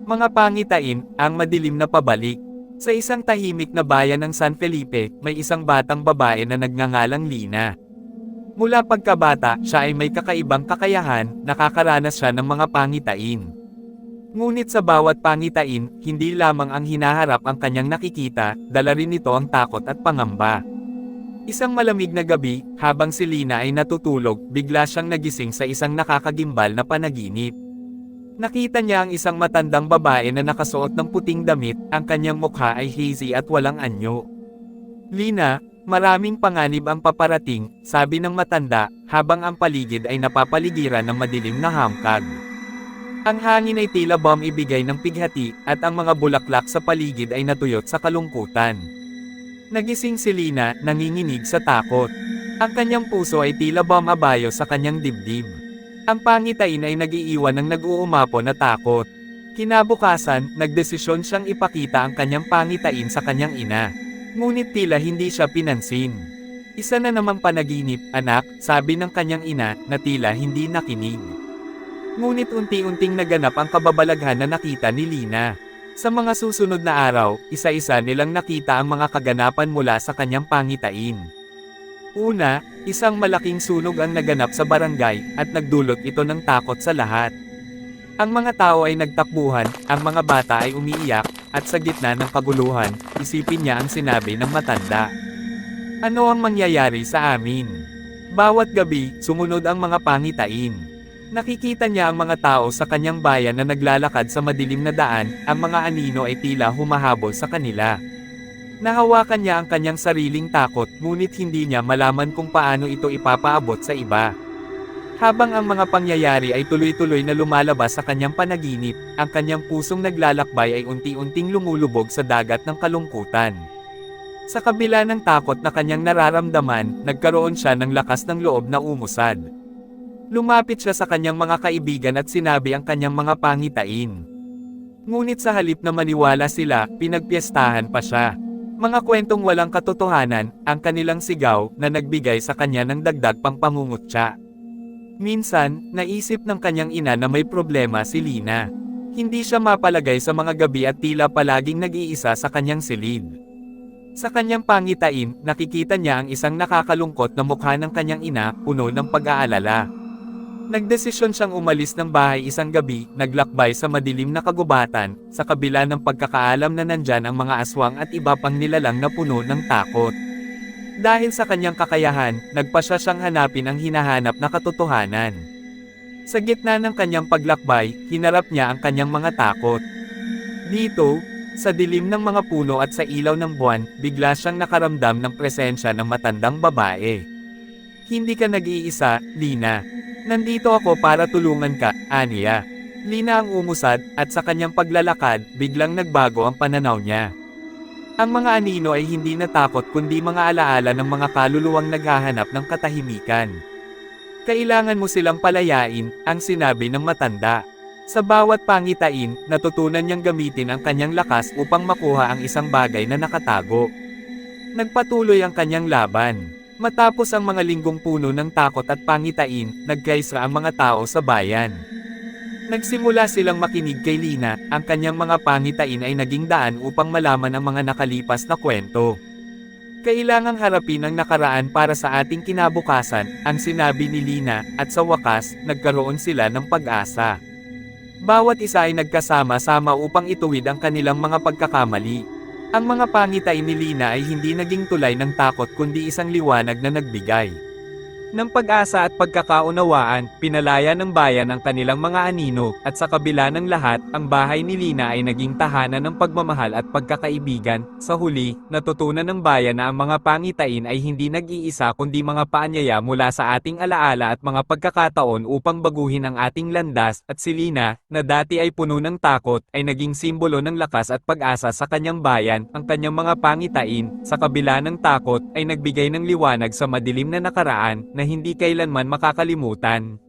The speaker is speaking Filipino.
Mga pangitain, ang madilim na pabalik. Sa isang tahimik na bayan ng San Felipe, may isang batang babae na nagngangalang Lina. Mula pagkabata, siya ay may kakaibang kakayahan, nakakaranas siya ng mga pangitain. Ngunit sa bawat pangitain, hindi lamang ang hinaharap ang kanyang nakikita, dala rin nito ang takot at pangamba. Isang malamig na gabi, habang si Lina ay natutulog, bigla siyang nagising sa isang nakakagimbal na panaginip. Nakita niya ang isang matandang babae na nakasuot ng puting damit, ang kanyang mukha ay hazy at walang anyo. Lina, maraming panganib ang paparating, sabi ng matanda, habang ang paligid ay napapaligiran ng madilim na hamkag. Ang hangin ay tila ibigay ng pighati, at ang mga bulaklak sa paligid ay natuyot sa kalungkutan. Nagising si Lina, nanginginig sa takot. Ang kanyang puso ay tila abayo sa kanyang dibdib. Ang pangitain ay nagiiwan ng nag-uumapo na takot. Kinabukasan, nagdesisyon siyang ipakita ang kanyang pangitain sa kanyang ina. Ngunit tila hindi siya pinansin. Isa na namang panaginip, anak, sabi ng kanyang ina, na tila hindi nakinig. Ngunit unti-unting naganap ang kababalaghan na nakita ni Lina. Sa mga susunod na araw, isa-isa nilang nakita ang mga kaganapan mula sa kanyang pangitain. Una, isang malaking sunog ang naganap sa barangay, at nagdulot ito ng takot sa lahat. Ang mga tao ay nagtakbuhan, ang mga bata ay umiiyak, at sa gitna ng kaguluhan, isipin niya ang sinabi ng matanda. Ano ang mangyayari sa amin? Bawat gabi, sumunod ang mga pangitain. Nakikita niya ang mga tao sa kanyang bayan na naglalakad sa madilim na daan, ang mga anino ay tila humahabol sa kanila. Nahawakan niya ang kanyang sariling takot, ngunit hindi niya malaman kung paano ito ipapaabot sa iba. Habang ang mga pangyayari ay tuloy-tuloy na lumalabas sa kanyang panaginip, ang kanyang pusong naglalakbay ay unti-unting lumulubog sa dagat ng kalungkutan. Sa kabila ng takot na kanyang nararamdaman, nagkaroon siya ng lakas ng loob na umusad. Lumapit siya sa kanyang mga kaibigan at sinabi ang kanyang mga pangitain. Ngunit sa halip na maniwala sila, pinagpiestahan pa siya. Mga kwentong walang katotohanan, ang kanilang sigaw, na nagbigay sa kanya ng dagdag pang pangungutya. Minsan, naisip ng kanyang ina na may problema si Lina. Hindi siya mapalagay sa mga gabi at tila palaging nag-iisa sa kanyang silid. Sa kanyang pangitain, nakikita niya ang isang nakakalungkot na mukha ng kanyang ina, puno ng pag-aalala. Nagdesisyon siyang umalis ng bahay isang gabi, naglakbay sa madilim na kagubatan, sa kabila ng pagkakaalam na nandyan ang mga aswang at iba pang nilalang na puno ng takot. Dahil sa kanyang kakayahan, nagpasya siyang hanapin ang hinahanap na katotohanan. Sa gitna ng kanyang paglakbay, hinarap niya ang kanyang mga takot. Dito, sa dilim ng mga puno at sa ilaw ng buwan, bigla siyang nakaramdam ng presensya ng matandang babae. Hindi ka nag-iisa, Lina. Nandito ako para tulungan ka, aniya. Lina ang umusad, at sa kanyang paglalakad, biglang nagbago ang pananaw niya. Ang mga anino ay hindi natakot kundi mga alaala ng mga kaluluwang naghahanap ng katahimikan. Kailangan mo silang palayain, ang sinabi ng matanda. Sa bawat pangitain, natutunan niyang gamitin ang kanyang lakas upang makuha ang isang bagay na nakatago. Nagpatuloy ang kanyang laban. Matapos ang mga linggong puno ng takot at pangitain, nagkaisa ang mga tao sa bayan. Nagsimula silang makinig kay Lina, ang kanyang mga pangitain ay naging daan upang malaman ang mga nakalipas na kwento. Kailangang harapin ang nakaraan para sa ating kinabukasan, ang sinabi ni Lina, at sa wakas, nagkaroon sila ng pag-asa. Bawat isa ay nagkasama-sama upang ituwid ang kanilang mga pagkakamali. Ang mga pangitain ni Lina ay hindi naging tulay ng takot kundi isang liwanag na nagbigay ng pag-asa at pagkakaunawaan, pinalaya ng bayan ang kanilang mga anino, at sa kabila ng lahat, ang bahay ni Lina ay naging tahanan ng pagmamahal at pagkakaibigan. Sa huli, natutunan ng bayan na ang mga pangitain ay hindi nag-iisa kundi mga paanyaya mula sa ating alaala at mga pagkakataon upang baguhin ang ating landas, at si Lina, na dati ay puno ng takot, ay naging simbolo ng lakas at pag-asa sa kanyang bayan. Ang kanyang mga pangitain, sa kabila ng takot, ay nagbigay ng liwanag sa madilim na nakaraan, na hindi kailanman makakalimutan.